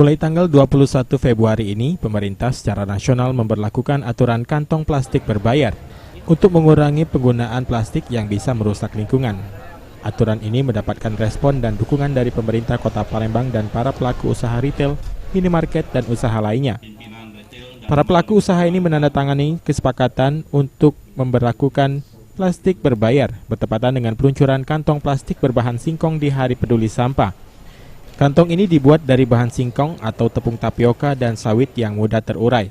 Mulai tanggal 21 Februari ini, pemerintah secara nasional memberlakukan aturan kantong plastik berbayar untuk mengurangi penggunaan plastik yang bisa merusak lingkungan. Aturan ini mendapatkan respon dan dukungan dari pemerintah Kota Palembang dan para pelaku usaha retail, minimarket, dan usaha lainnya. Para pelaku usaha ini menandatangani kesepakatan untuk memberlakukan plastik berbayar bertepatan dengan peluncuran kantong plastik berbahan singkong di Hari Peduli Sampah. Kantong ini dibuat dari bahan singkong atau tepung tapioka dan sawit yang mudah terurai.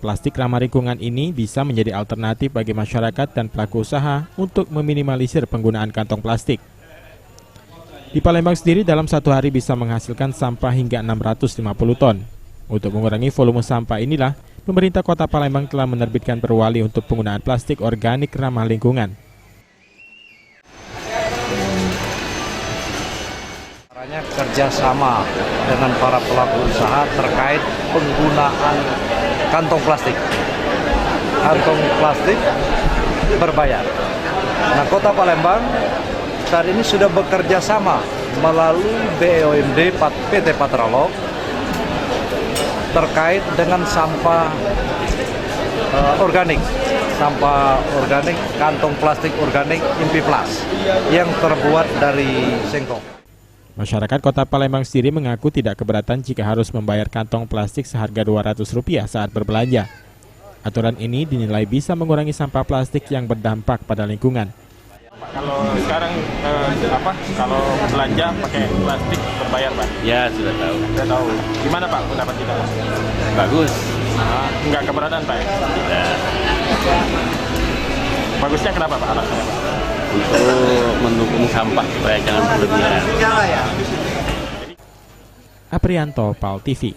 Plastik ramah lingkungan ini bisa menjadi alternatif bagi masyarakat dan pelaku usaha untuk meminimalisir penggunaan kantong plastik. Di Palembang sendiri dalam satu hari bisa menghasilkan sampah hingga 650 ton. Untuk mengurangi volume sampah inilah, pemerintah Kota Palembang telah menerbitkan perwali untuk penggunaan plastik organik ramah lingkungan. Kerjasama dengan para pelaku usaha terkait penggunaan kantong plastik berbayar. Nah, Kota Palembang saat ini sudah bekerja sama melalui BUMD PT Patralog terkait dengan sampah organik kantong plastik organik Impi-Plus yang terbuat dari singkong. Masyarakat Kota Palembang sendiri mengaku tidak keberatan jika harus membayar kantong plastik seharga Rp200 saat berbelanja. Aturan ini dinilai bisa mengurangi sampah plastik yang berdampak pada lingkungan. Kalau sekarang kalau belanja pakai plastik berbayar, Pak? Ya, sudah tahu. Sudah tahu. Gimana, Pak, pendapat kita? Bagus. Enggak keberatan, Pak? Tidak. Bagusnya kenapa, Pak? Alasannya, Pak? Untuk mendukung sampah supaya jangan berlebihan. Aprianto, PAL TV.